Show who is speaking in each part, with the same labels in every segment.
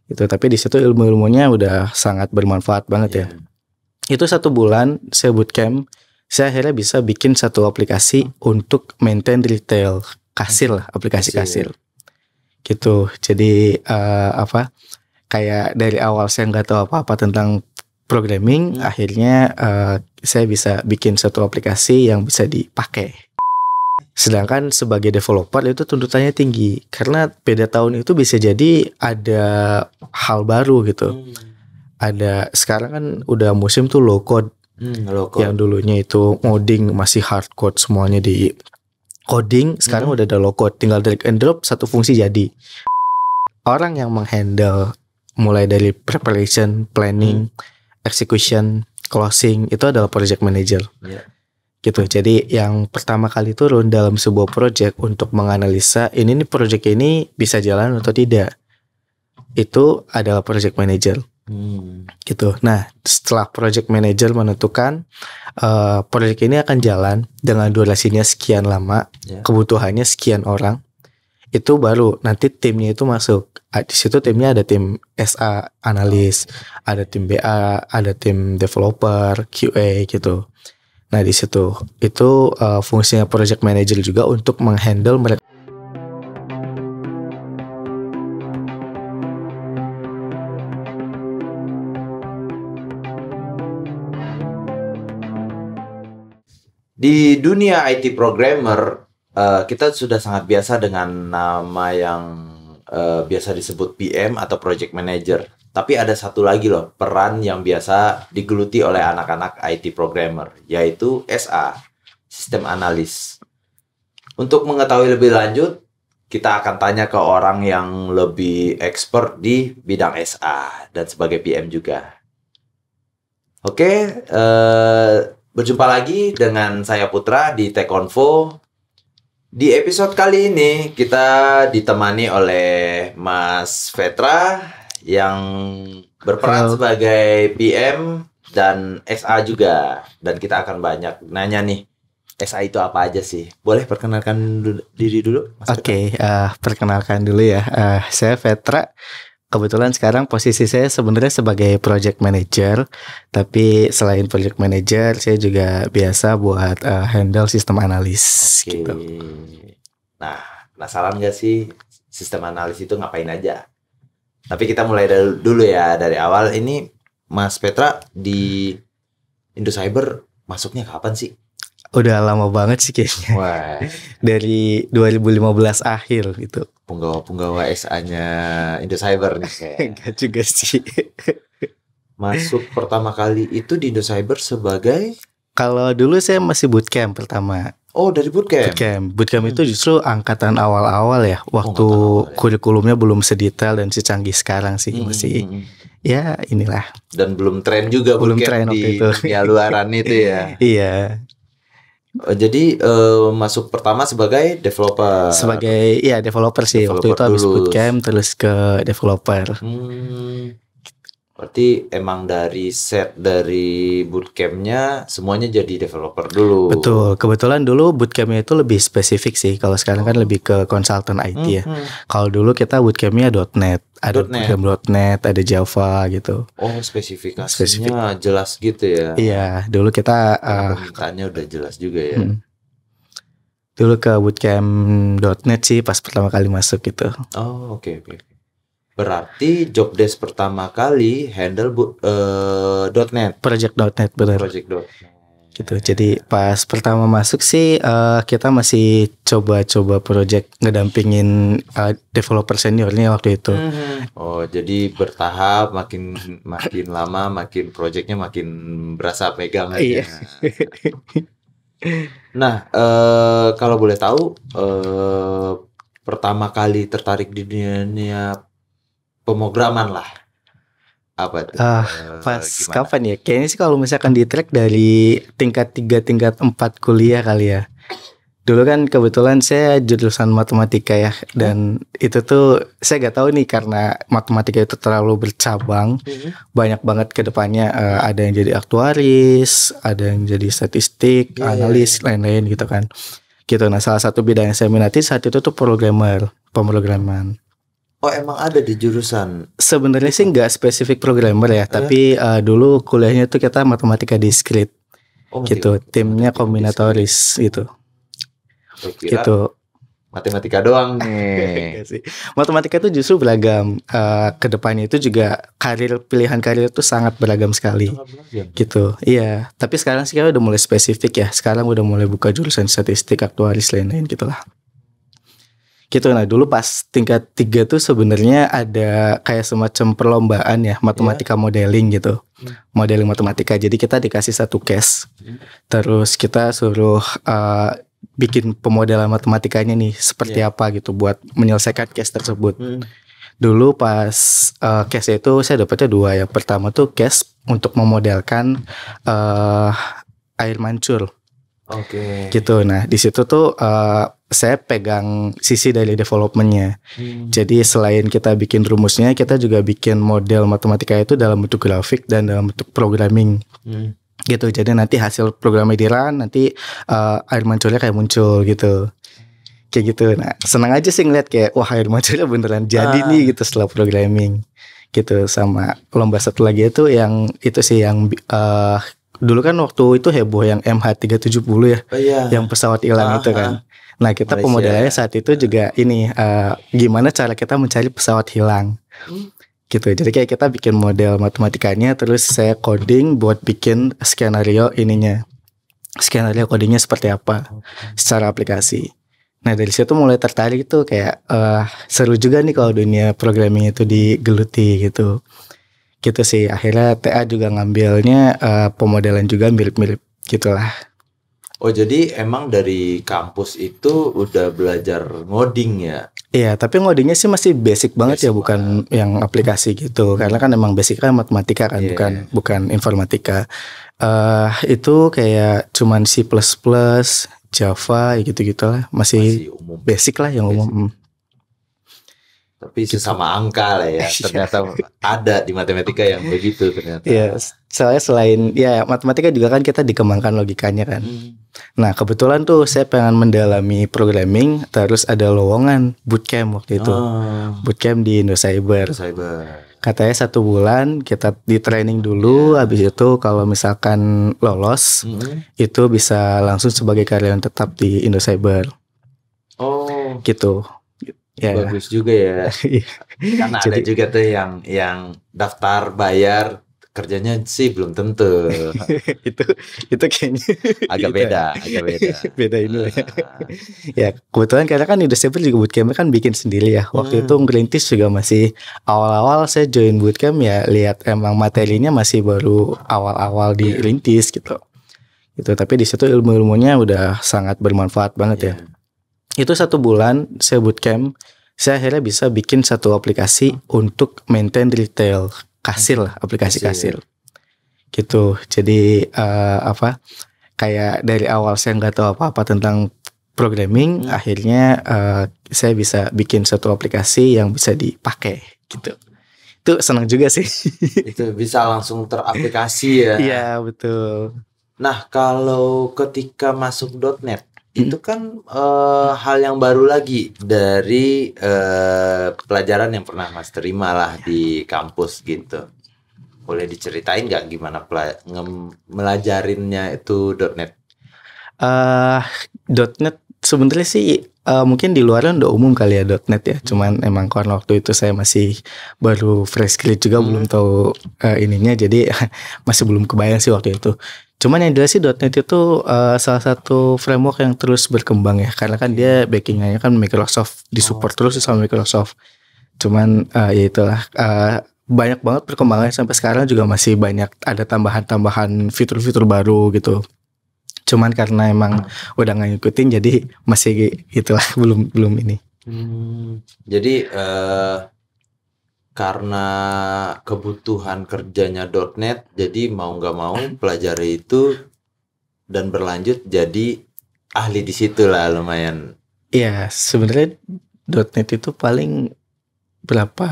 Speaker 1: Itu tapi di situ ilmu-ilmunya udah sangat bermanfaat banget ya. Itu 1 bulan saya bootcamp, saya akhirnya bisa bikin satu aplikasi untuk maintain retail kasir lah, aplikasi kasir. Gitu. Jadi kayak dari awal saya nggak tahu apa-apa tentang programming, akhirnya saya bisa bikin satu aplikasi yang bisa dipakai. Sedangkan sebagai developer itu tuntutannya tinggi karena beda tahun itu bisa jadi ada hal baru gitu. Ada sekarang kan udah musim tuh low code. Yang dulunya itu ngoding masih hard code semuanya di coding, sekarang udah ada low code, tinggal drag and drop satu fungsi jadi. Orang yang menghandle mulai dari preparation, planning, execution, closing itu adalah project manager. Gitu. Jadi yang pertama kali turun dalam sebuah project untuk menganalisa ini nih project ini bisa jalan atau tidak, itu adalah project manager. Gitu. Nah, setelah project manager menentukan project ini akan jalan dengan durasinya sekian lama, kebutuhannya sekian orang, itu baru nanti timnya itu masuk. Di situ timnya ada tim SA, analis, ada tim BA, ada tim developer, QA gitu. Nah di situ itu fungsinya project manager juga untuk menghandle mereka.
Speaker 2: Di dunia IT programmer kita sudah sangat biasa dengan nama yang biasa disebut PM atau project manager. Tapi ada satu lagi loh, peran yang biasa digeluti oleh anak-anak IT programmer, yaitu SA, sistem analis. Untuk mengetahui lebih lanjut, kita akan tanya ke orang yang lebih expert di bidang SA dan sebagai PM juga. Oke, berjumpa lagi dengan saya Putra di TechConvo. Di episode kali ini kita ditemani oleh Mas Vetra yang berperan sebagai PM dan SA juga. Dan kita akan banyak nanya nih, SA itu apa aja sih? Boleh perkenalkan diri dulu, Mas?
Speaker 1: Oke, perkenalkan dulu ya. Saya Vetra. Kebetulan sekarang posisi saya sebenarnya sebagai project manager. Tapi selain project manager, saya juga biasa buat handle sistem analis. Gitu.
Speaker 2: Nah, penasaran gak sih sistem analis itu ngapain aja? Tapi kita mulai dulu ya dari awal. Ini Mas Vetra di Indocyber masuknya kapan sih?
Speaker 1: Udah lama banget sih kayaknya.
Speaker 2: Wah.
Speaker 1: Dari 2015 akhir gitu.
Speaker 2: Penggawa SA-nya Indocyber nih kayak.
Speaker 1: Enggak juga sih.
Speaker 2: Masuk pertama kali itu di Indocyber sebagai?
Speaker 1: Kalau dulu saya masih bootcamp pertama.
Speaker 2: Oh, dari bootcamp.
Speaker 1: Bootcamp itu justru angkatan awal-awal ya. Waktu kurikulumnya belum sedetail dan secanggih sekarang sih. Masih ya inilah.
Speaker 2: Dan belum tren juga
Speaker 1: belum
Speaker 2: bootcamp
Speaker 1: tren
Speaker 2: di
Speaker 1: itu.
Speaker 2: dunia luaran itu ya.
Speaker 1: Iya.
Speaker 2: Jadi masuk pertama sebagai developer.
Speaker 1: Sebagai developer sih. Waktu itu habis bootcamp terus ke developer.
Speaker 2: Berarti emang dari bootcampnya semuanya jadi developer dulu.
Speaker 1: Betul. Kebetulan dulu bootcampnya itu lebih spesifik sih. Kalau sekarang kan lebih ke konsultan IT ya. Kalau dulu kita bootcampnya .NET. Ada bootcamp .NET, ada Java gitu.
Speaker 2: Oh, spesifikasinya jelas gitu ya.
Speaker 1: Iya, dulu kita
Speaker 2: permintaannya udah jelas juga ya.
Speaker 1: Dulu ke bootcamp .NET sih pas pertama kali masuk gitu.
Speaker 2: Oh, oke. Berarti job desk pertama kali handle .NET.
Speaker 1: Project .NET benar.
Speaker 2: Project .NET.
Speaker 1: Gitu. Jadi pas pertama masuk sih kita masih coba-coba project ngedampingin developer seniornya waktu itu.
Speaker 2: Oh, jadi bertahap makin lama makin projectnya makin berasa pegang aja.
Speaker 1: Iya.
Speaker 2: Nah, kalau boleh tahu pertama kali tertarik di dunia pemrograman lah. Apa tuh?
Speaker 1: Pas kapan ya? Kayaknya sih kalau misalkan di track dari tingkat 3, tingkat 4 kuliah kali ya. Dulu kan kebetulan saya jurusan matematika ya. Dan itu tuh saya gak tahu nih karena matematika itu terlalu bercabang. Banyak banget ke depannya. Ada yang jadi aktuaris, ada yang jadi statistik, analis, lain-lain gitu kan. Gitu. Nah salah satu bidang yang saya minati saat itu tuh pemrograman.
Speaker 2: Oh, emang ada di jurusan.
Speaker 1: Sebenarnya sih nggak spesifik programmer ya, tapi dulu kuliahnya tuh kita matematika diskrit. Gitu, timnya kombinatoris gitu. Gitu.
Speaker 2: Matematika doang nih.
Speaker 1: Enggak sih. Matematika itu justru beragam. Kedepannya itu juga pilihan karir itu sangat beragam sekali. Gitu. Iya. Tapi sekarang sih udah mulai spesifik ya. Sekarang udah mulai buka jurusan statistik, aktuaris, lain-lain gitulah. Gitu. Nah dulu pas tingkat 3 tuh sebenarnya ada kayak semacam perlombaan ya, matematika modeling gitu. Modeling matematika. Jadi kita dikasih satu case. Terus kita suruh bikin pemodelan matematikanya nih seperti apa gitu buat menyelesaikan case tersebut. Dulu pas case itu saya dapatnya 2. Yang pertama tuh case untuk memodelkan air mancur. Gitu. Nah di situ tuh saya pegang sisi dari developmentnya. Jadi selain kita bikin rumusnya, kita juga bikin model matematika itu dalam bentuk grafik dan dalam bentuk programming. Gitu. Jadi nanti hasil programnya di run, nanti air mancurnya kayak muncul gitu. Kayak gitu. Nah senang aja sih ngeliat kayak wah air mancurnya beneran jadi nih gitu setelah programming. Gitu. Sama lomba satu lagi itu yang itu sih yang dulu kan waktu itu heboh yang MH370 ya. Yang pesawat hilang itu kan. Nah kita pemodelannya saat itu juga ini gimana cara kita mencari pesawat hilang. Gitu. Jadi kayak kita bikin model matematikanya, terus saya coding buat bikin skenario ininya. Skenario codingnya seperti apa secara aplikasi. Nah dari situ mulai tertarik tuh kayak seru juga nih kalau dunia programming itu digeluti gitu. Gitu sih. Akhirnya TA juga ngambilnya pemodelan juga mirip-mirip gitulah.
Speaker 2: Oh jadi emang dari kampus itu udah belajar ngoding ya?
Speaker 1: Iya, tapi ngodingnya sih masih basic banget ya, bukan yang aplikasi gitu. Karena kan emang basic kan matematika kan, bukan informatika. Itu kayak cuman C++, Java gitu-gitu lah, masih
Speaker 2: umum.
Speaker 1: Basic lah yang umum.
Speaker 2: Tapi sesama angka lah ya. Ternyata ada di matematika yang begitu ternyata.
Speaker 1: Iya, soalnya selain ya matematika juga kan kita dikembangkan logikanya kan. Nah kebetulan tuh saya pengen mendalami programming, terus ada lowongan bootcamp waktu itu. Bootcamp di Indocyber. Katanya 1 bulan kita di training dulu, habis itu kalau misalkan lolos itu bisa langsung sebagai karyawan tetap di Indocyber. Gitu. Ya.
Speaker 2: Bagus juga ya. Karena ada juga tuh yang daftar bayar, kerjanya sih belum tentu.
Speaker 1: itu kayaknya
Speaker 2: agak beda.
Speaker 1: Beda ini. Ya kebetulan karena kan Indocyber juga bootcamp kan bikin sendiri ya. Waktu itu ngerintis juga masih awal-awal saya join bootcamp ya, lihat emang materinya masih baru awal-awal dirintis gitu. Gitu. Tapi di situ ilmu-ilmunya udah sangat bermanfaat banget ya. Itu 1 bulan saya bootcamp, saya akhirnya bisa bikin satu aplikasi untuk maintain retail, kasir lah, aplikasi kasir. Gitu. Jadi kayak dari awal saya nggak tahu apa-apa tentang programming, akhirnya saya bisa bikin satu aplikasi yang bisa dipakai gitu. Itu senang juga sih.
Speaker 2: Itu bisa langsung teraplikasi ya.
Speaker 1: Iya betul.
Speaker 2: Nah kalau ketika masuk .NET itu kan hal yang baru lagi dari pelajaran yang pernah Mas terima lah di kampus gitu. Boleh diceritain nggak gimana melajarinnya itu .NET?
Speaker 1: .NET sebenarnya sih mungkin di luaran udah umum kali ya .NET ya. Cuman emang karena waktu itu saya masih baru fresh graduate juga, belum tahu ininya, jadi masih belum kebayang sih waktu itu. Cuman yang jelas sih .NET itu salah satu framework yang terus berkembang ya, karena kan dia backingannya kan Microsoft, disupport terus sama Microsoft. Cuman ya itulah banyak banget perkembangannya sampai sekarang, juga masih banyak ada tambahan-tambahan fitur-fitur baru gitu. Cuman karena emang udah nggak ngikutin, jadi masih itulah belum ini.
Speaker 2: Jadi karena kebutuhan kerjanya .NET, jadi mau nggak mau pelajari itu dan berlanjut jadi ahli di situ lah lumayan.
Speaker 1: Iya, sebenarnya .NET itu paling berapa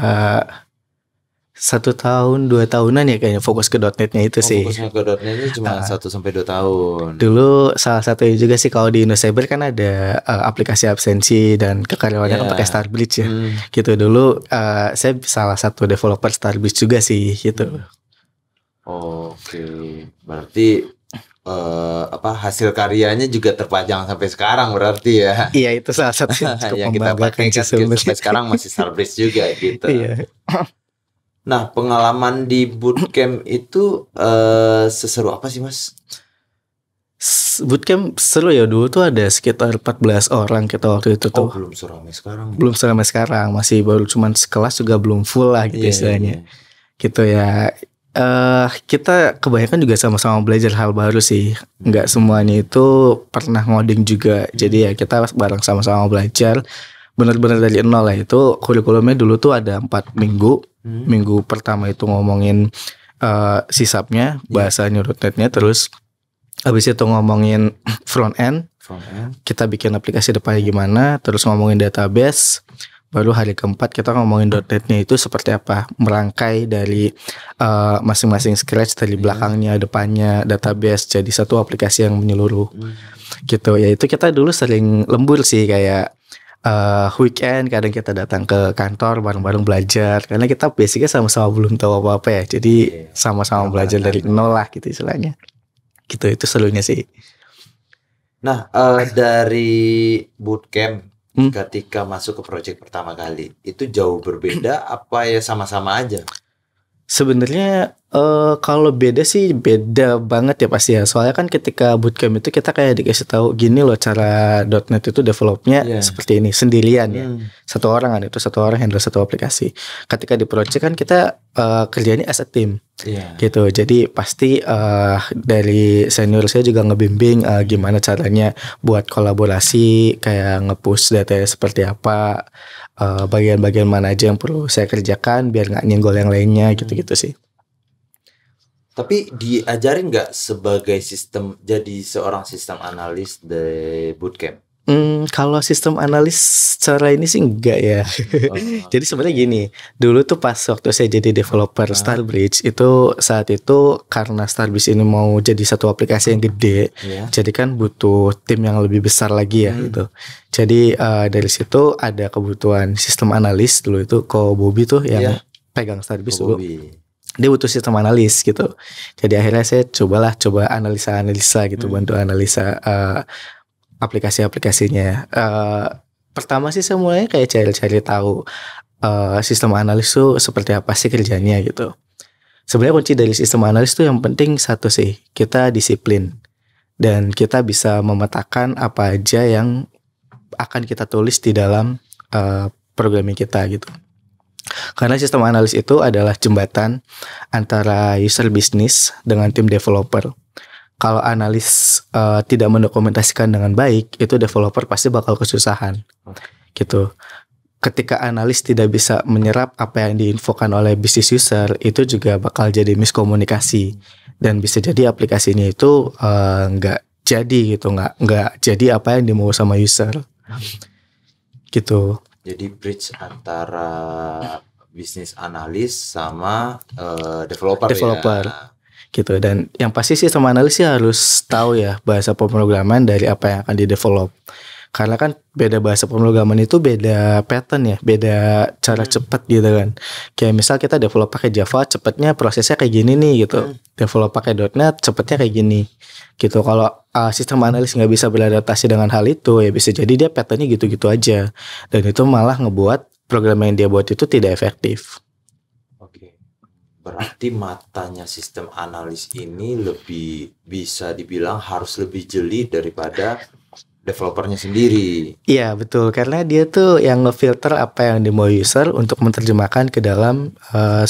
Speaker 1: 1 tahun 2 tahunan ya kayaknya fokus ke .NET-nya itu sih.
Speaker 2: Fokusnya ke .NET-nya cuma 1-2 tahun.
Speaker 1: Dulu salah satunya juga sih kalau di IndoCyber kan ada aplikasi absensi dan kekaryawannya kan pakai Starbridge ya. Gitu dulu saya salah satu developer Starbridge juga sih gitu.
Speaker 2: Oke, berarti hasil karyanya juga terpajang sampai sekarang berarti ya.
Speaker 1: Iya, itu salah satu
Speaker 2: yang kita pakai kan sampai sekarang masih Starbridge juga gitu.
Speaker 1: Iya.
Speaker 2: Nah, pengalaman di bootcamp itu seseru apa sih, Mas?
Speaker 1: Bootcamp seru ya, dulu tuh ada sekitar 14 orang kita waktu itu tuh.
Speaker 2: Belum seramai sekarang.
Speaker 1: Belum seramai sekarang, masih baru cuman sekelas juga belum full lah gitu istilahnya. Gitu ya. Kita kebanyakan juga sama-sama belajar hal baru sih. Nggak semuanya itu pernah ngoding juga. Jadi ya kita bareng sama-sama belajar. Bener-bener dari nol lah. Itu kurikulumnya dulu tuh ada 4 minggu. Minggu pertama itu ngomongin sisapnya, bahasa .NET-nya. Terus habis itu ngomongin front end. Kita bikin aplikasi depannya gimana. Terus ngomongin database. Baru hari keempat kita ngomongin .NET-nya itu seperti apa, merangkai dari masing-masing scratch dari belakangnya, depannya, database jadi satu aplikasi yang menyeluruh. Gitu ya, itu kita dulu sering lembur sih, kayak weekend kadang kita datang ke kantor bareng-bareng belajar karena kita basicnya sama-sama belum tahu apa-apa ya, jadi sama-sama belajar dari nol lah gitu istilahnya. Gitu, itu serunya sih.
Speaker 2: Nah, dari bootcamp ketika masuk ke project pertama kali itu jauh berbeda apa ya sama-sama aja?
Speaker 1: Sebenarnya kalau beda sih beda banget ya pasti ya. Soalnya kan ketika bootcamp itu kita kayak dikasih tahu gini loh cara .NET itu developnya seperti ini sendirian ya. Satu orang kan, itu satu orang handle satu aplikasi. Ketika di project kan kita kerjanya as a team. Gitu. Jadi pasti dari senior saya juga ngebimbing gimana caranya buat kolaborasi, kayak nge-push datanya seperti apa, bagian-bagian mana aja yang perlu saya kerjakan biar nggak nyenggol yang lainnya gitu-gitu sih.
Speaker 2: Tapi diajarin nggak sebagai jadi seorang sistem analis di bootcamp?
Speaker 1: Kalau sistem analis secara ini sih enggak ya. Jadi sebenarnya gini, dulu tuh pas waktu saya jadi developer Starbridge itu saat itu karena Starbridge ini mau jadi satu aplikasi yang gede, jadi kan butuh tim yang lebih besar lagi ya gitu. Jadi dari situ ada kebutuhan sistem analis dulu itu Ko Bobby tuh yang pegang Starbridge dulu. Dia butuh sistem analis gitu. Jadi akhirnya saya coba analisa gitu, bantu analisa aplikasi-aplikasinya. Pertama sih saya mulai kayak cari tahu sistem analis tuh seperti apa sih kerjanya gitu. Sebenarnya kunci dari sistem analis tuh yang penting satu sih, kita disiplin dan kita bisa memetakan apa aja yang akan kita tulis di dalam programming kita gitu. Karena sistem analis itu adalah jembatan antara user bisnis dengan tim developer. Kalau analis tidak mendokumentasikan dengan baik, itu developer pasti bakal kesusahan, gitu. Ketika analis tidak bisa menyerap apa yang diinfokan oleh bisnis user, itu juga bakal jadi miskomunikasi dan bisa jadi aplikasinya itu nggak jadi gitu, nggak jadi apa yang dimau sama user, gitu.
Speaker 2: Jadi bridge antara bisnis analis sama developer. Ya.
Speaker 1: Gitu. Dan yang pasti sistem analis sih harus tahu ya bahasa pemrograman dari apa yang akan di-develop. Karena kan beda bahasa pemrograman itu beda pattern ya, beda cara cepat gitu kan. Kayak misal kita develop pakai Java, cepatnya prosesnya kayak gini nih gitu. Develop pakai .NET, cepatnya kayak gini. Gitu. Kalau sistem analis nggak bisa beradaptasi dengan hal itu, ya bisa jadi dia patternnya gitu-gitu aja. Dan itu malah ngebuat program yang dia buat itu tidak efektif.
Speaker 2: Berarti matanya sistem analis ini lebih bisa dibilang harus lebih jeli daripada developernya sendiri.
Speaker 1: Iya betul, karena dia tuh yang ngefilter apa yang dimau user untuk menerjemahkan ke dalam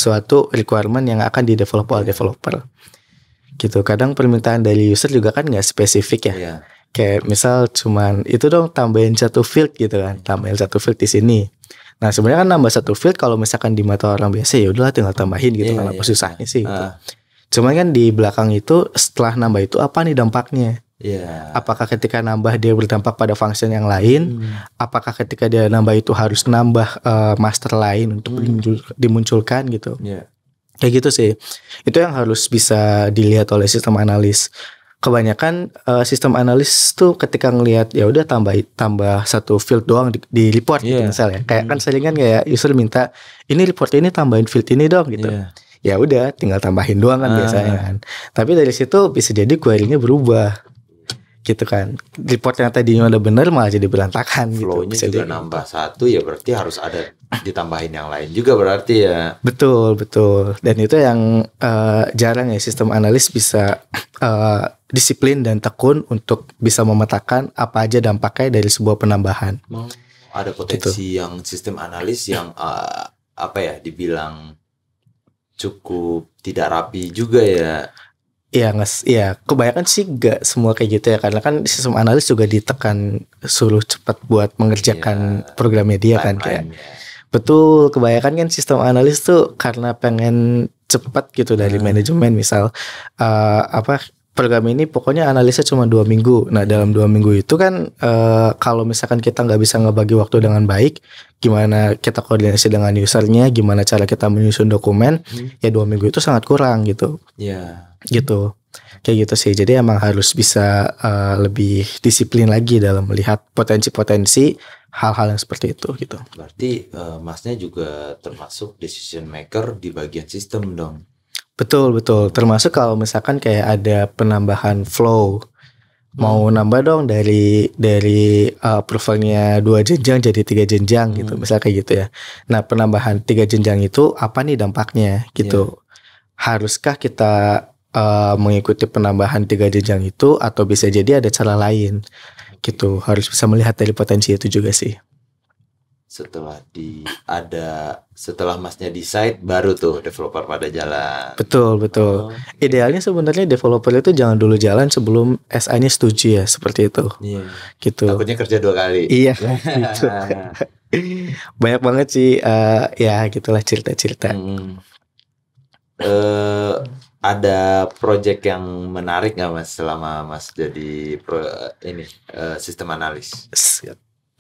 Speaker 1: suatu requirement yang akan di-develop oleh developer. Gitu, kadang permintaan dari user juga kan nggak spesifik ya. Kayak misal cuman itu dong tambahin satu field gitu kan, tambahin satu field di sini. Nah sebenarnya kan nambah satu field kalau misalkan di mata orang biasa ya udahlah tinggal tambahin gitu kan, apa susahnya sih gitu. Cuman kan di belakang itu setelah nambah itu apa nih dampaknya? Apakah ketika nambah dia berdampak pada function yang lain? Apakah ketika dia nambah itu harus nambah master lain untuk dimunculkan gitu? Kayak gitu sih. Itu yang harus bisa dilihat oleh sistem analis. Kebanyakan sistem analis tuh ketika ngelihat ya udah tambah satu field doang di report gitu misalnya. Kayak kan seringan kayak user minta ini report ini tambahin field ini dong gitu. Ya udah tinggal tambahin doang kan biasanya kan. Tapi dari situ bisa jadi query-nya berubah. Gitu kan. Report yang tadinya udah bener malah jadi berantakan gitu.
Speaker 2: Flow-nya juga nambah satu ya berarti harus ada ditambahin yang lain juga berarti ya.
Speaker 1: Betul. Dan itu yang jarang ya sistem analis bisa disiplin dan tekun untuk bisa memetakan apa aja dampaknya dari sebuah penambahan.
Speaker 2: Ada potensi gitu. Yang sistem analis yang apa ya dibilang cukup tidak rapi juga ya.
Speaker 1: Iya, kebanyakan sih gak semua kayak gitu ya, karena kan sistem analis juga ditekan suruh cepat buat mengerjakan programnya dia kan kayak. Betul, kebanyakan kan sistem analis tuh karena pengen cepat gitu dari manajemen, misal program ini pokoknya analisa cuma 2 minggu. Nah dalam 2 minggu itu kan kalau misalkan kita nggak bisa ngebagi waktu dengan baik, gimana kita koordinasi dengan usernya, gimana cara kita menyusun dokumen, ya 2 minggu itu sangat kurang gitu. Gitu, kayak gitu sih. Jadi emang harus bisa lebih disiplin lagi dalam melihat potensi-potensi hal-hal yang seperti itu gitu.
Speaker 2: Berarti masnya juga termasuk decision maker di bagian sistem dong.
Speaker 1: Betul. Termasuk kalau misalkan kayak ada penambahan flow, mau nambah dong dari approvalnya 2 jenjang jadi 3 jenjang gitu, misal kayak gitu ya. Nah penambahan 3 jenjang itu apa nih dampaknya gitu? Haruskah kita mengikuti penambahan 3 jenjang itu atau bisa jadi ada cara lain gitu? Harus bisa melihat dari potensi itu juga sih.
Speaker 2: Setelah masnya decide baru tuh developer pada jalan.
Speaker 1: Betul. Idealnya sebenarnya developer itu jangan dulu jalan sebelum SI-nya setuju ya, seperti itu. Gitu.
Speaker 2: Takutnya kerja 2 kali.
Speaker 1: Iya. Gitu. Banyak banget sih ya gitulah cerita-cerita.
Speaker 2: Ada project yang menarik nggak mas selama mas jadi sistem analis?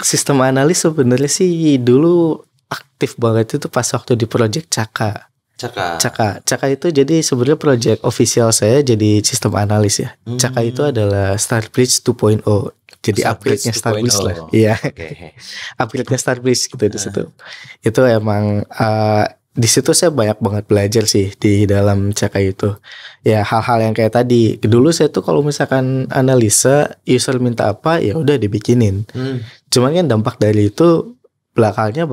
Speaker 1: Sistem analis sebenarnya sih dulu aktif banget itu pas waktu di project Caka itu jadi sebenarnya project official saya jadi sistem analis ya. Caka itu adalah Starbridge 2.0. Jadi upgrade-nya Starbridge lah. Iya. Upgrade-nya Starbridge gitu di situ. Itu emang di situ saya banyak banget belajar sih di dalam Caka itu. Ya hal-hal yang kayak tadi. Dulu saya tuh kalau misalkan analisa user minta apa ya udah dibikinin. Cuman kan dampak dari itu belakangnya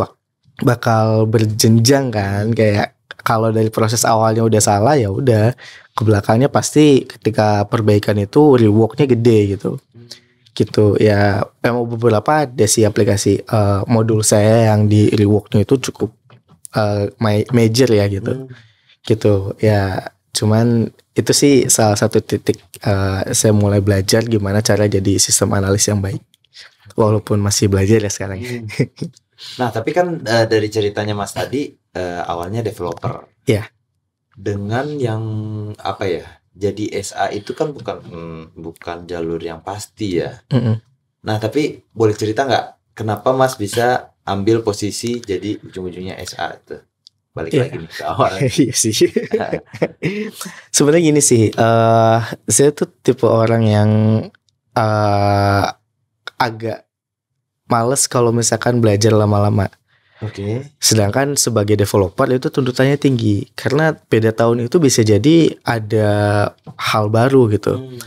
Speaker 1: bakal berjenjang kan. Kayak kalau dari proses awalnya udah salah ya udah ke belakangnya pasti ketika perbaikan itu rewardnya gede gitu. Gitu ya. Emang beberapa ada sih aplikasi modul saya yang di rewardnya itu cukup major ya gitu. Gitu ya. Cuman itu sih salah satu titik saya mulai belajar gimana cara jadi sistem analis yang baik. Walaupun masih belajar ya sekarang.
Speaker 2: Nah tapi kan dari ceritanya mas tadi awalnya developer.
Speaker 1: Iya.
Speaker 2: Dengan yang apa ya? Jadi SA itu kan bukan jalur yang pasti ya. Nah tapi boleh cerita nggak kenapa mas bisa ambil posisi jadi ujung-ujungnya SA itu? Balik lagi nih ke awal.
Speaker 1: Iya sih. Sebenarnya gini sih, saya tuh tipe orang yang agak males kalau misalkan belajar lama-lama. Sedangkan sebagai developer itu tuntutannya tinggi karena beda tahun itu bisa jadi ada hal baru gitu.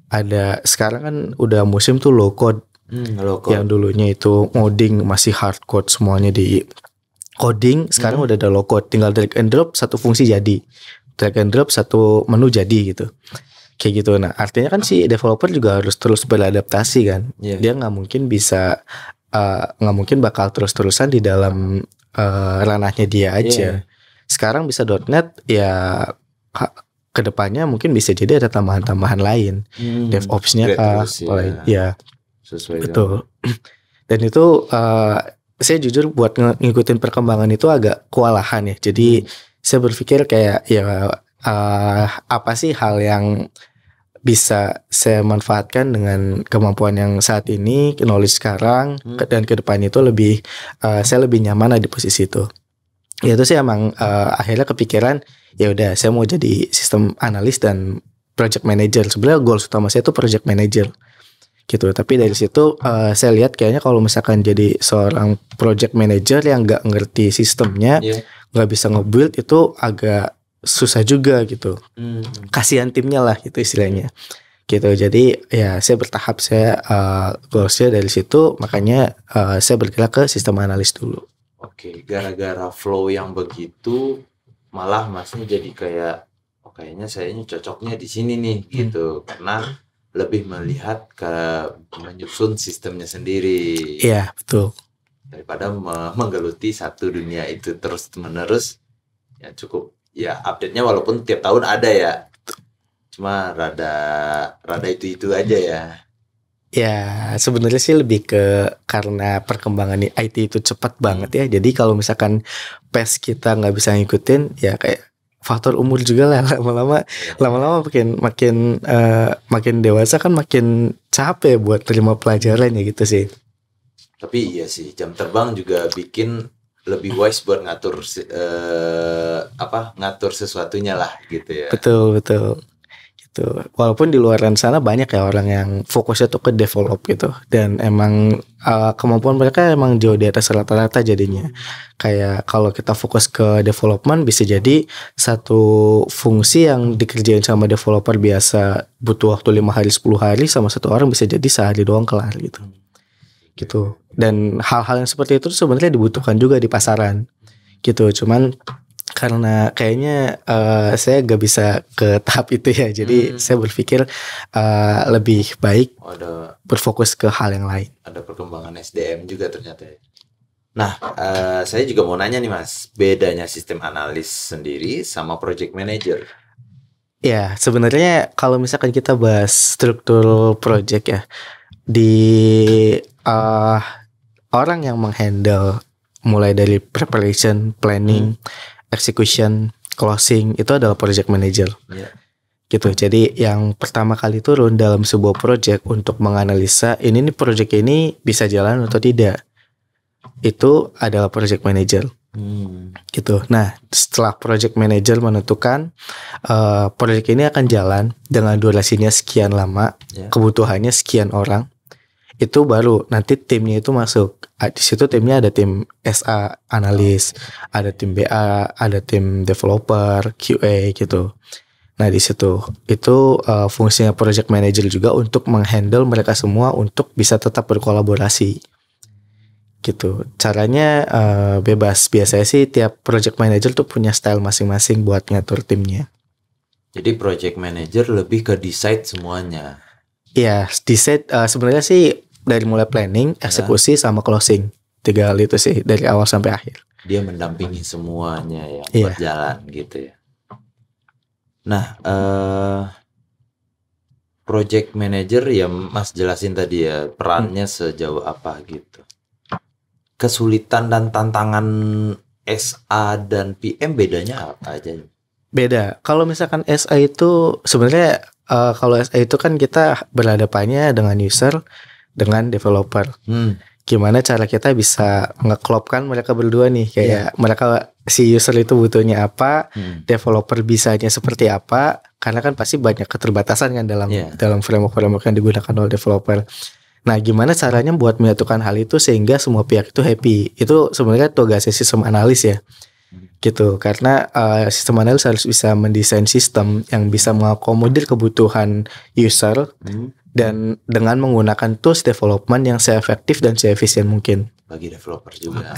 Speaker 1: Ada sekarang kan udah musim tuh low code. Yang dulunya itu ngoding masih hard code semuanya di coding, sekarang udah ada low code, tinggal drag and drop satu fungsi jadi, drag and drop satu menu jadi gitu. Kayak gitu. Nah artinya kan si developer juga harus terus beradaptasi kan. Dia nggak mungkin bakal terus-terusan di dalam ranahnya dia aja. Sekarang bisa .NET ya kedepannya mungkin bisa jadi ada tambahan-tambahan lain, DevOps-nya ya. Betul. Dan itu saya jujur buat ngikutin perkembangan itu agak kewalahan ya. Jadi saya berpikir kayak ya apa sih hal yang bisa saya manfaatkan dengan kemampuan yang saat ini, knowledge sekarang dan ke depan itu lebih saya lebih nyaman di posisi itu. Ya itu sih emang akhirnya kepikiran ya udah saya mau jadi sistem analis dan project manager. Sebenarnya goals utama saya itu project manager gitu. Tapi dari situ saya lihat kayaknya kalau misalkan jadi seorang project manager yang nggak ngerti sistemnya, nggak bisa nge-build, itu agak susah juga gitu. Kasihan timnya lah gitu istilahnya. Gitu. Jadi ya saya bertahap, saya goalsnya dari situ, makanya saya bergerak ke sistem analis dulu.
Speaker 2: Oke, gara-gara flow yang begitu malah masnya jadi kayak kayaknya sayanya cocoknya di sini nih gitu, karena lebih melihat ke menyusun sistemnya sendiri.
Speaker 1: Iya, betul.
Speaker 2: Daripada menggeluti satu dunia itu terus menerus, ya cukup ya update-nya walaupun tiap tahun ada ya. Cuma rada itu aja ya.
Speaker 1: Ya sebenarnya sih lebih ke karena perkembangan IT itu cepat banget ya. Jadi kalau misalkan pace kita nggak bisa ngikutin, ya kayak faktor umur juga lah, lama-lama makin dewasa kan makin capek buat terima pelajaran ya gitu sih.
Speaker 2: Tapi iya sih, jam terbang juga bikin lebih wise buat ngatur ngatur sesuatunya lah gitu ya.
Speaker 1: Betul. Gitu. Walaupun di luar sana banyak ya orang yang fokusnya tuh ke develop gitu, dan emang kemampuan mereka emang jauh di atas rata-rata jadinya. Kayak kalau kita fokus ke development, bisa jadi satu fungsi yang dikerjain sama developer biasa butuh waktu 5 hari 10 hari, sama satu orang bisa jadi sehari doang kelar gitu. Gitu. Dan hal-hal yang seperti itu sebenarnya dibutuhkan juga di pasaran gitu. Cuman karena kayaknya saya gak bisa ke tahap itu ya, jadi saya berpikir lebih baik berfokus ke hal yang lain.
Speaker 2: Ada perkembangan SDM juga ternyata ya. Nah, saya juga mau nanya nih Mas, bedanya sistem analis sendiri sama project manager?
Speaker 1: Ya sebenarnya kalau misalkan kita bahas struktur project ya, di orang yang menghandle mulai dari preparation, planning, execution, closing, itu adalah project manager. Gitu. Jadi yang pertama kali turun dalam sebuah project untuk menganalisa ini project ini bisa jalan atau tidak, itu adalah project manager. Gitu. Nah, setelah project manager menentukan project ini akan jalan dengan durasinya sekian lama, kebutuhannya sekian orang, itu baru nanti timnya itu masuk. Di situ timnya ada tim SA analis, ada tim BA, ada tim developer, QA gitu. Nah di situ itu fungsinya project manager juga untuk menghandle mereka semua untuk bisa tetap berkolaborasi. Gitu. Caranya bebas. Biasanya sih tiap project manager tuh punya style masing-masing buat ngatur timnya.
Speaker 2: Jadi project manager lebih ke decide semuanya.
Speaker 1: Iya, decide sebenarnya sih dari mulai planning, eksekusi, sama closing. 3 hal itu sih dari awal sampai akhir.
Speaker 2: Dia mendampingi semuanya yang berjalan gitu ya. Nah, project manager ya Mas jelasin tadi ya, perannya sejauh apa gitu. Kesulitan dan tantangan SA dan PM bedanya apa aja?
Speaker 1: Beda. Kalau misalkan SA itu sebenarnya kalau SA itu kan kita berhadapannya dengan user, dengan developer. Gimana cara kita bisa ngeklopkan mereka berdua nih, kayak mereka, si user itu butuhnya apa, developer bisanya seperti apa, karena kan pasti banyak keterbatasan kan dalam framework yang digunakan oleh developer. Nah, gimana caranya buat menyatukan hal itu sehingga semua pihak itu happy? Itu sebenarnya tugasnya sistem analis ya. Gitu. Karena sistem analis harus bisa mendesain sistem yang bisa mengakomodir kebutuhan user dan dengan menggunakan tools development yang seefektif dan seefisien mungkin
Speaker 2: bagi developer juga.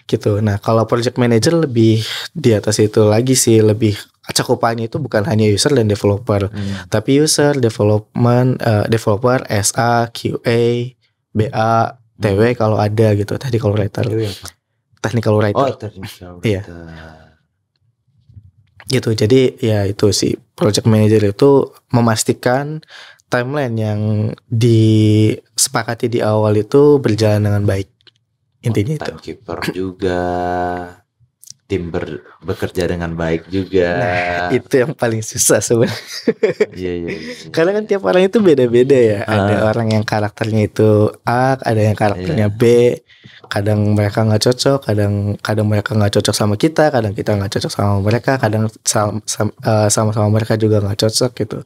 Speaker 1: Gitu. Nah, kalau project manager lebih di atas itu lagi sih, lebih cakupannya itu bukan hanya user dan developer, tapi user, development, developer, SA, QA, BA, TW kalau ada gitu. Technical writer. Technical writer. Iya. Gitu. Jadi ya itu sih, project manager itu memastikan timeline yang disepakati di awal itu berjalan dengan baik. Intinya itu.
Speaker 2: Timekeeper juga, tim bekerja dengan baik juga.
Speaker 1: Itu yang paling susah sebenarnya.
Speaker 2: Iya.
Speaker 1: Karena kan tiap orang itu beda-beda ya. Ada orang yang karakternya itu A, ada yang karakternya B. Kadang mereka nggak cocok, kadang mereka nggak cocok sama kita, kadang kita nggak cocok sama mereka, kadang sama-sama mereka juga nggak cocok gitu.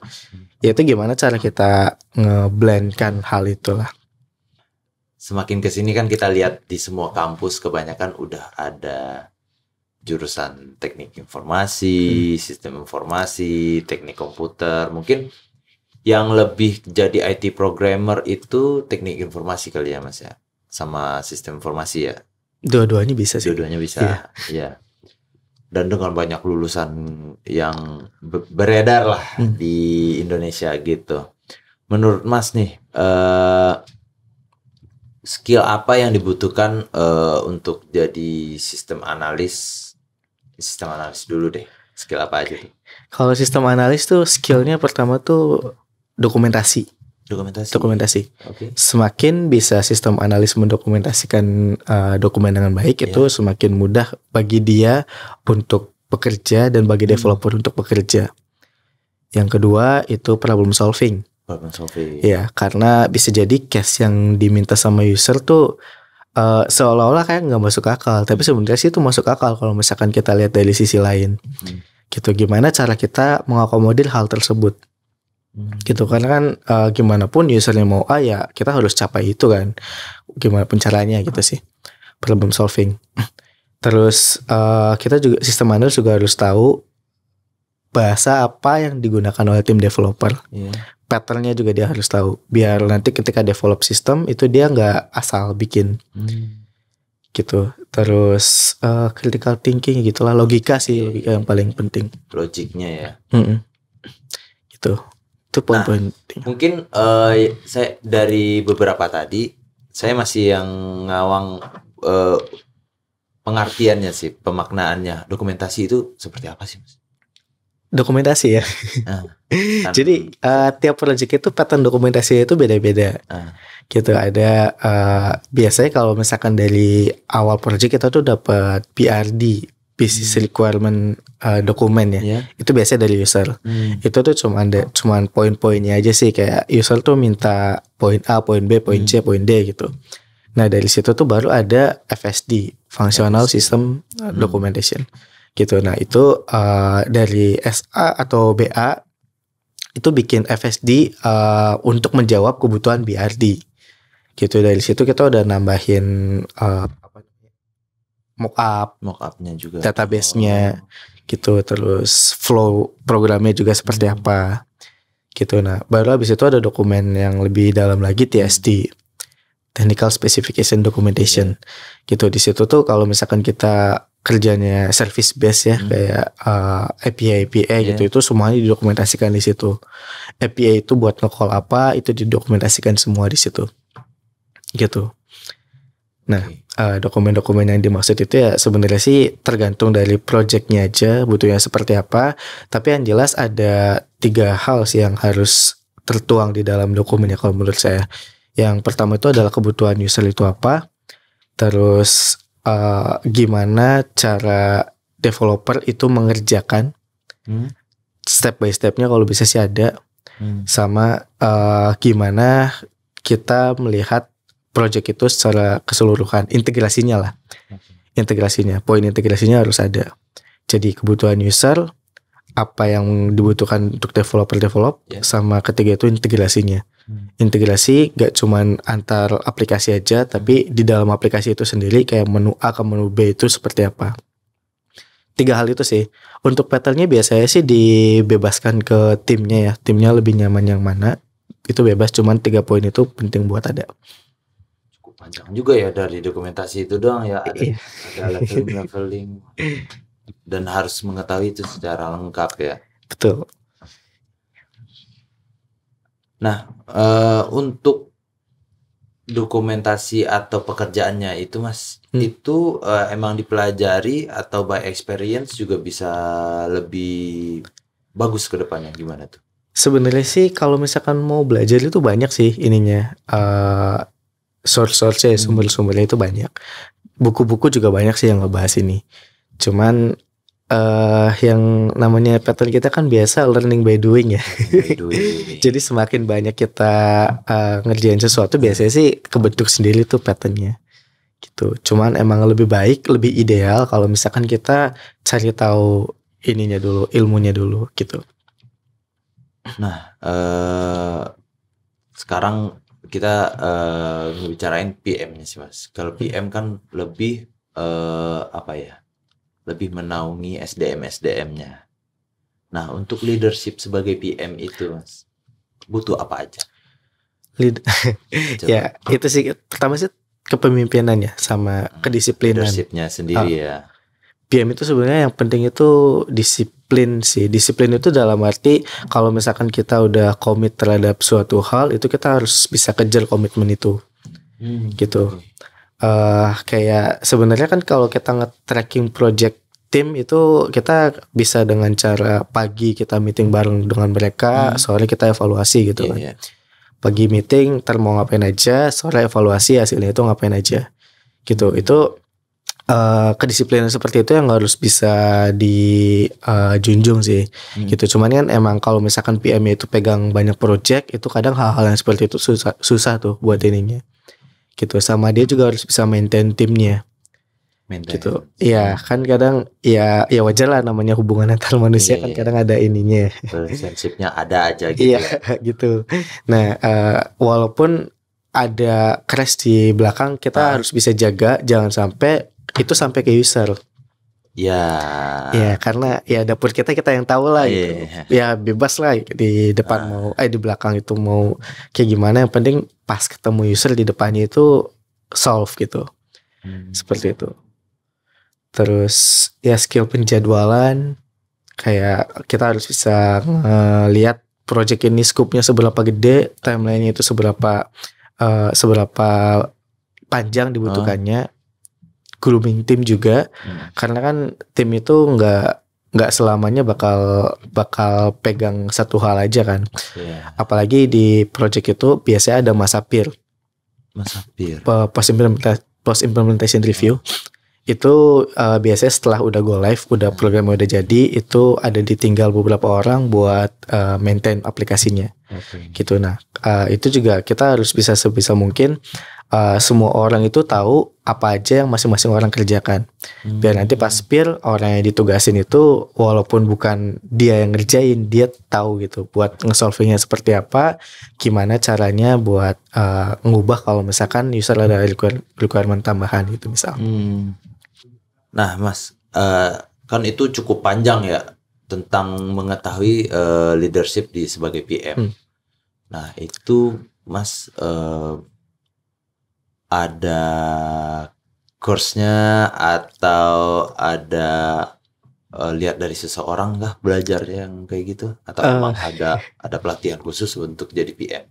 Speaker 1: Ya itu gimana cara kita ngeblendkan hal itulah.
Speaker 2: Semakin kesini kan kita lihat di semua kampus kebanyakan udah ada jurusan teknik informasi, sistem informasi, teknik komputer. Mungkin yang lebih jadi IT programmer itu teknik informasi kali ya Mas ya, sama sistem informasi ya.
Speaker 1: Dua-duanya bisa sih.
Speaker 2: Dua-duanya bisa, ya. Dan dengan banyak lulusan yang beredar lah di Indonesia gitu. Menurut Mas nih, skill apa yang dibutuhkan untuk jadi sistem analis dulu deh. Skill apa aja tuh?
Speaker 1: Kalau sistem analis tuh skillnya pertama tuh dokumentasi.
Speaker 2: Okay.
Speaker 1: Semakin bisa sistem analis mendokumentasikan dokumen dengan baik, itu semakin mudah bagi dia untuk bekerja dan bagi developer untuk bekerja. Yang kedua itu problem solving. Ya, karena bisa jadi case yang diminta sama user tuh seolah-olah kayak nggak masuk akal, tapi sebenarnya sih itu masuk akal kalau misalkan kita lihat dari sisi lain. Gitu, gimana cara kita mengakomodir hal tersebut. Gitu, karena kan gimana pun usernya mau A ya kita harus capai itu kan. Gimana pun caranya gitu sih. Problem solving. Terus kita juga sistem analis juga harus tahu bahasa apa yang digunakan oleh tim developer. Patternnya juga dia harus tahu, biar nanti ketika develop sistem itu dia nggak asal bikin gitu. Terus critical thinking gitulah, logika sih, logika yang paling penting.
Speaker 2: Logiknya ya.
Speaker 1: Gitu. Itu poin-poin penting.
Speaker 2: Mungkin saya dari beberapa tadi saya masih yang ngawang pengertiannya sih, pemaknaannya. Dokumentasi itu seperti apa sih Mas?
Speaker 1: Dokumentasi ya. Jadi tiap project itu pattern dokumentasi itu beda-beda. Gitu, ada biasanya kalau misalkan dari awal project kita tuh dapat PRD, business requirement dokumen ya. Itu biasanya dari user. Itu tuh cuman poin-poinnya aja sih, kayak user tuh minta poin A, poin B, poin C, poin D gitu. Nah, dari situ tuh baru ada FSD, Functional System Documentation. Gitu. Nah, itu dari SA atau BA itu bikin FSD untuk menjawab kebutuhan BRD. Gitu, dari situ kita udah nambahin
Speaker 2: mockupnya juga,
Speaker 1: database-nya gitu, terus flow programnya juga seperti apa. Gitu. Nah, baru habis itu ada dokumen yang lebih dalam lagi, TSD, Technical Specification Documentation. Gitu, di situ tuh kalau misalkan kita kerjanya service base ya, kayak API gitu, itu semuanya didokumentasikan di situ. API itu buat nge-call apa, itu didokumentasikan semua di situ. Gitu. Nah, dokumen-dokumen yang dimaksud itu ya sebenarnya sih tergantung dari projectnya aja butuhnya seperti apa. Tapi yang jelas ada 3 hal sih yang harus tertuang di dalam dokumen ya kalau menurut saya. Yang pertama itu adalah kebutuhan user itu apa. Terus gimana cara developer itu mengerjakan step by stepnya kalau bisa sih ada. Sama gimana kita melihat project itu secara keseluruhan, integrasinya lah. Integrasinya, poin integrasinya harus ada. Jadi kebutuhan user, apa yang dibutuhkan untuk develop, sama ketiga itu integrasinya. Integrasi gak cuman antar aplikasi aja, tapi di dalam aplikasi itu sendiri kayak menu A ke menu B itu seperti apa. 3 hal itu sih. Untuk patternnya biasanya sih dibebaskan ke timnya ya. Timnya lebih nyaman yang mana, itu bebas, cuman 3 poin itu penting buat ada.
Speaker 2: Cukup panjang juga ya dari dokumentasi itu doang ya. Ada leveling dan harus mengetahui itu secara lengkap ya.
Speaker 1: Betul.
Speaker 2: Nah, untuk dokumentasi atau pekerjaannya itu Mas, itu emang dipelajari atau by experience juga bisa lebih bagus ke depannya, gimana tuh?
Speaker 1: Sebenarnya sih kalau misalkan mau belajar itu banyak sih ininya, source-nya, sumber-sumbernya itu banyak. Buku-buku juga banyak sih yang ngebahas ini. Cuman yang namanya pattern kita kan biasa learning by doing ya.
Speaker 2: By doing.
Speaker 1: Jadi semakin banyak kita ngerjain sesuatu, biasanya sih kebentuk sendiri tuh patternnya gitu. Cuman emang lebih baik, lebih ideal kalau misalkan kita cari tahu ininya dulu, ilmunya dulu gitu.
Speaker 2: Nah, sekarang kita ngebicarain PM-nya sih Mas. Kalau PM kan lebih apa ya? Lebih menaungi SDM-nya. Nah, untuk leadership sebagai PM itu, Mas, butuh apa aja?
Speaker 1: Ya, itu sih pertama sih kepemimpinannya sama kedisiplinan.
Speaker 2: Leadershipnya sendiri ya.
Speaker 1: PM itu sebenarnya yang penting itu disiplin sih. Disiplin itu dalam arti kalau misalkan kita udah komit terhadap suatu hal, itu kita harus bisa kejar komitmen itu. Gitu. Kayak sebenarnya kan kalau kita nge-tracking project tim itu kita bisa dengan cara pagi kita meeting bareng dengan mereka, sore kita evaluasi gitu kan. Pagi meeting, ntar mau ngapain aja, sore evaluasi hasilnya itu ngapain aja. Gitu. Itu kedisiplinan seperti itu yang harus bisa dijunjung sih. Gitu. Cuman kan emang kalau misalkan PM itu pegang banyak project, itu kadang hal-hal yang seperti itu susah tuh buat ininya. Gitu. Sama dia juga harus bisa maintain timnya. Gitu. Iya, kan kadang ya wajar lah, namanya hubungan antar manusia kan kadang ada ininya.
Speaker 2: Relationship-nya ada aja gitu.
Speaker 1: Iya, gitu. Nah, walaupun ada crash di belakang, kita harus bisa jaga jangan sampai itu sampai ke user. Ya, karena ya dapur kita yang tahu lah gitu. Ya bebas lah di depan mau di belakang itu mau kayak gimana, yang penting pas ketemu user di depannya itu solve gitu. Seperti itu. Terus ya skill penjadwalan, kayak kita harus bisa lihat project ini scope-nya seberapa gede, timeline-nya itu seberapa panjang dibutuhkannya. Grooming tim juga, karena kan tim itu nggak selamanya bakal pegang satu hal aja kan. Apalagi di project itu biasanya ada masa peer. Post implementation review. Itu biasanya setelah udah go live, udah programnya udah jadi, itu ada ditinggal beberapa orang buat maintain aplikasinya. Gitu. Nah, itu juga kita harus bisa sebisa mungkin semua orang itu tahu apa aja yang masing-masing orang kerjakan. Biar nanti pas peer, orang yang ditugasin itu walaupun bukan dia yang ngerjain, dia tahu gitu buat nge-solvingnya seperti apa, gimana caranya buat ngubah kalau misalkan user ada requirement tambahan gitu misal.
Speaker 2: Nah Mas, kan itu cukup panjang ya tentang mengetahui leadership sebagai PM. Nah itu Mas ada course-nya atau ada lihat dari seseorang kah belajar yang kayak gitu, atau memang ada pelatihan khusus untuk jadi PM?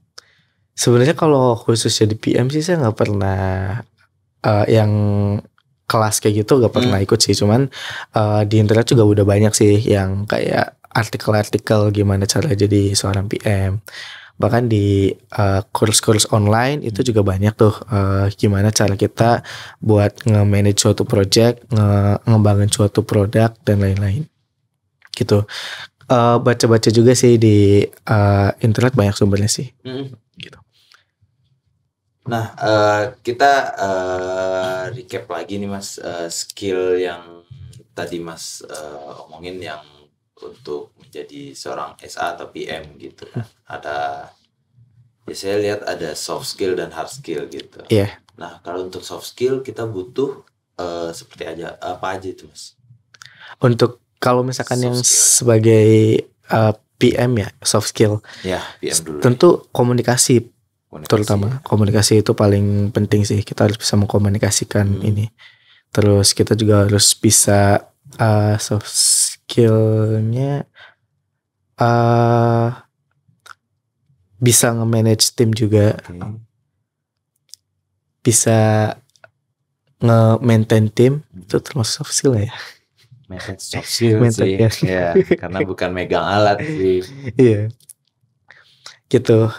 Speaker 1: Sebenarnya kalau khusus jadi PM sih saya nggak pernah yang kelas kayak gitu gak pernah ikut sih. Cuman di internet juga udah banyak sih yang kayak artikel-artikel gimana cara jadi seorang PM. Bahkan di kurs-kurs online itu juga banyak tuh gimana cara kita buat nge-manage suatu project, ngembangin suatu produk dan lain-lain gitu. Baca-baca juga sih di internet, banyak sumbernya sih gitu.
Speaker 2: Nah, kita recap lagi nih Mas, skill yang tadi Mas omongin yang untuk menjadi seorang SA atau PM gitu. Ada, ya saya lihat ada soft skill dan hard skill gitu. Nah, kalau untuk soft skill kita butuh seperti apa aja itu Mas?
Speaker 1: Untuk kalau misalkan soft yang skill sebagai PM ya, soft skill.
Speaker 2: Ya, PM dulu.
Speaker 1: Tentu komunikasi. Terutama komunikasi itu paling penting sih. Kita harus bisa mengkomunikasikan ini. Terus kita juga harus bisa soft skillnya bisa nge-manage tim juga, bisa nge-maintain tim, itu termasuk soft skill ya.
Speaker 2: Maintain soft skill sih, ya, karena bukan megang alat sih.
Speaker 1: Iya, gitu.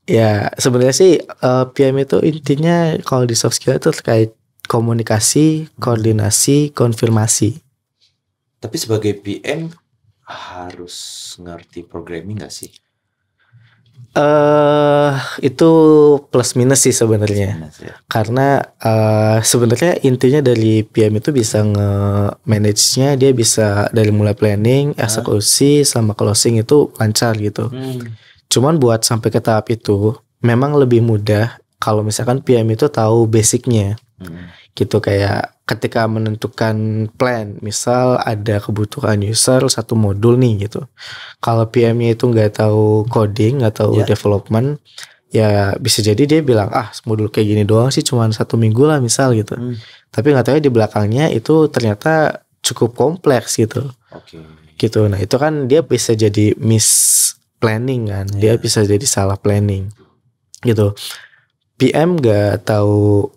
Speaker 1: Ya sebenarnya sih PM itu intinya kalau di soft skill itu terkait komunikasi, koordinasi, konfirmasi.
Speaker 2: Tapi sebagai PM harus ngerti programming nggak sih?
Speaker 1: Itu plus minus sih sebenarnya.
Speaker 2: Minus ya.
Speaker 1: Karena sebenarnya intinya dari PM itu bisa nge-manage-nya, dia bisa dari mulai planning, eksekusi sama closing itu lancar gitu. Cuman buat sampai ke tahap itu memang lebih mudah kalau misalkan PM itu tahu basicnya. Gitu, kayak ketika menentukan plan, misal ada kebutuhan user satu modul nih gitu. Kalau PM-nya itu nggak tahu coding, nggak tahu development, ya bisa jadi dia bilang modul kayak gini doang sih cuma 1 minggu lah misal gitu. Tapi nggak tahu di belakangnya itu ternyata cukup kompleks gitu. Gitu. Nah itu kan dia bisa jadi miss planning kan, dia bisa jadi salah planning gitu. PM nggak tahu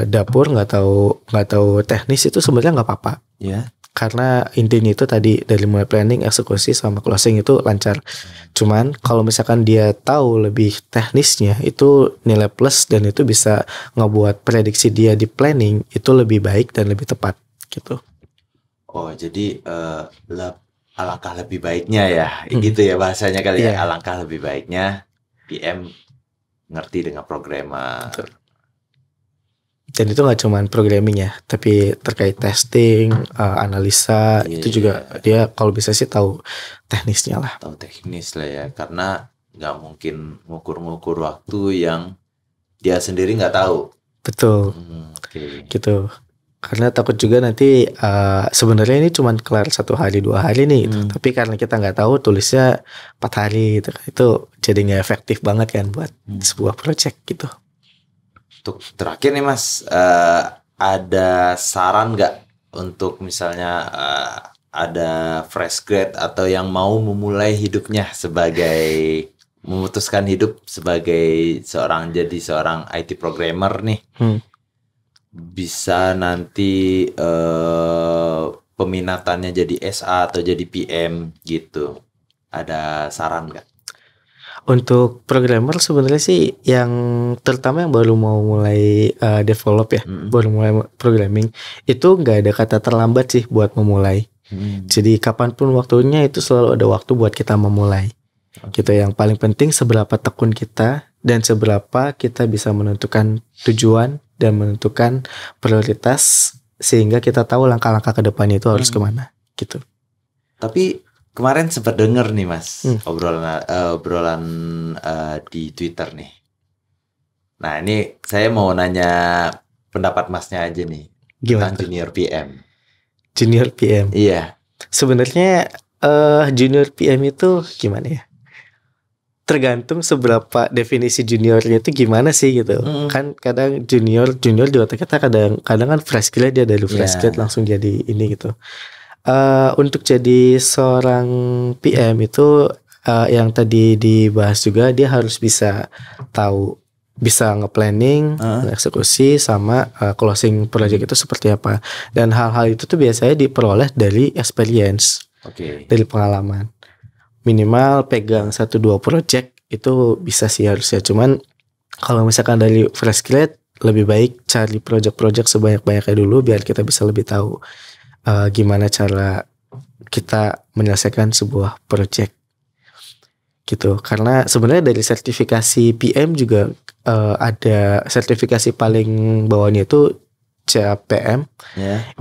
Speaker 1: dapur, nggak tahu teknis itu sebenarnya nggak apa-apa. Karena intinya itu tadi dari mulai planning, eksekusi sama closing itu lancar. Cuman kalau misalkan dia tahu lebih teknisnya itu nilai plus dan itu bisa ngebuat prediksi dia di planning itu lebih baik dan lebih tepat gitu.
Speaker 2: Oh jadi alangkah lebih baiknya ya, gitu ya bahasanya kali ya. Alangkah lebih baiknya PM ngerti dengan programmer.
Speaker 1: Betul. Dan itu nggak cuma programming ya, tapi terkait testing, analisa itu juga dia kalau bisa sih tahu teknisnya lah.
Speaker 2: Tahu teknis lah ya, karena nggak mungkin ngukur-ngukur waktu yang dia sendiri nggak tahu.
Speaker 1: Betul. Gitu. Karena takut juga nanti sebenarnya ini cuma kelar 1 hari 2 hari nih gitu. Tapi karena kita nggak tahu tulisnya 4 hari gitu. Itu jadi nggak efektif banget kan buat sebuah project gitu.
Speaker 2: Untuk terakhir nih Mas, ada saran nggak untuk misalnya ada fresh grad atau yang mau memulai hidupnya memutuskan hidup sebagai seorang IT programmer nih? Bisa nanti peminatannya jadi SA atau jadi PM gitu. Ada saran nggak?
Speaker 1: Untuk programmer sebenarnya sih yang terutama yang baru mau mulai develop ya, baru mulai programming itu nggak ada kata terlambat sih buat memulai. Jadi kapanpun waktunya itu selalu ada waktu buat kita memulai. Gitu, yang paling penting seberapa tekun kita dan seberapa kita bisa menentukan tujuan dan menentukan prioritas sehingga kita tahu langkah-langkah ke depannya itu harus kemana gitu.
Speaker 2: Tapi kemarin sempat denger nih Mas obrolan di Twitter nih. Nah ini saya mau nanya pendapat Masnya aja nih.
Speaker 1: Gimana?
Speaker 2: Tentang junior PM.
Speaker 1: Junior PM.
Speaker 2: Iya.
Speaker 1: Sebenarnya junior PM itu gimana ya? Tergantung seberapa definisi juniornya itu gimana sih gitu. Kan kadang junior di otak kita kadang kan fresh grade, dia dari fresh grade langsung jadi ini gitu. Untuk jadi seorang PM itu yang tadi dibahas juga, dia harus bisa tahu, bisa nge-planning, eksekusi sama closing project itu seperti apa. Dan hal-hal itu tuh biasanya diperoleh dari experience, dari pengalaman. Minimal pegang 1-2 project itu bisa sih harusnya. Cuman kalau misalkan dari fresh grade, lebih baik cari project-project sebanyak-banyaknya dulu biar kita bisa lebih tahu gimana cara kita menyelesaikan sebuah project gitu. Karena sebenarnya dari sertifikasi PM juga ada sertifikasi paling bawahnya itu CAPM.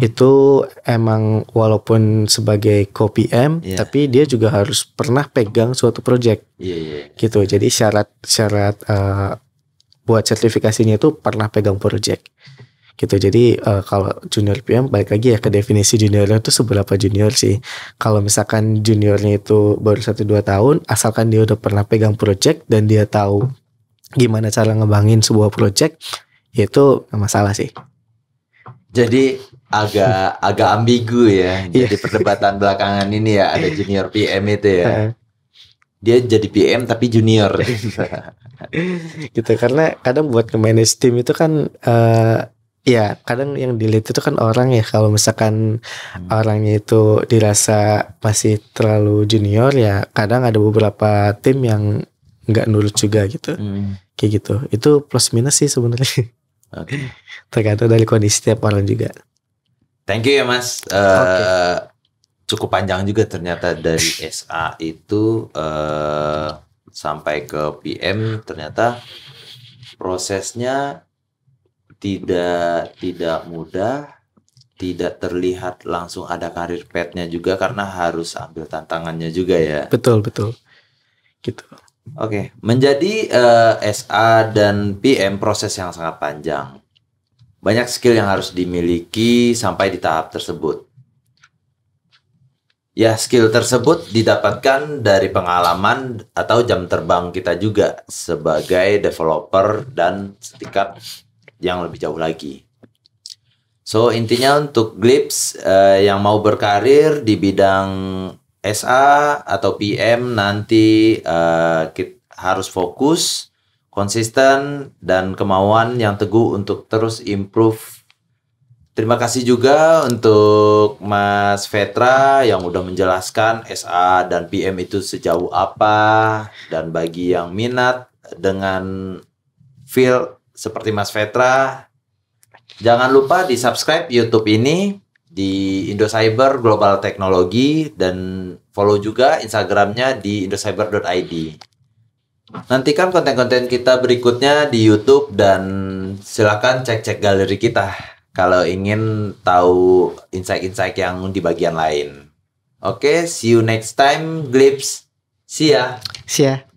Speaker 1: Itu emang walaupun sebagai co-PM tapi dia juga harus pernah pegang suatu project gitu. Jadi syarat buat sertifikasinya itu pernah pegang project gitu. Jadi kalau junior PM balik lagi ya ke definisi juniornya itu seberapa junior sih. Kalau misalkan juniornya itu baru 1-2 tahun, asalkan dia udah pernah pegang project dan dia tahu gimana cara ngebangin sebuah project, itu gak masalah sih.
Speaker 2: Jadi agak ambigu ya. Jadi perdebatan belakangan ini ya, ada junior PM itu ya. Dia jadi PM tapi junior
Speaker 1: gitu. Karena kadang buat nge-manage tim itu kan ya kadang yang dilihat itu kan orang ya. Kalau misalkan orangnya itu dirasa masih terlalu junior, ya kadang ada beberapa tim yang nggak nurut juga gitu. Kayak gitu. Itu plus minus sih sebenarnya. Tergantung dari kondisi setiap orang juga.
Speaker 2: Thank you ya Mas. cukup panjang juga ternyata dari SA itu sampai ke PM, ternyata prosesnya tidak mudah, tidak terlihat langsung ada karir path-nya juga karena harus ambil tantangannya juga ya.
Speaker 1: Betul gitu.
Speaker 2: Oke, menjadi SA dan PM proses yang sangat panjang. Banyak skill yang harus dimiliki sampai di tahap tersebut. Ya, skill tersebut didapatkan dari pengalaman atau jam terbang kita juga sebagai developer dan setingkat yang lebih jauh lagi. So, intinya untuk Glips yang mau berkarir di bidang SA atau PM nanti kita harus fokus, konsisten, dan kemauan yang teguh untuk terus improve. Terima kasih juga untuk Mas Vetra yang udah menjelaskan SA dan PM itu sejauh apa, dan bagi yang minat dengan field seperti Mas Vetra, jangan lupa di subscribe YouTube ini di Indocyber Global Teknologi dan follow juga Instagramnya di indocyber.id. Nantikan konten-konten kita berikutnya di YouTube dan silakan cek-cek galeri kita kalau ingin tahu insight-insight yang di bagian lain. Oke, see you next time, Glips. See ya.
Speaker 1: See ya.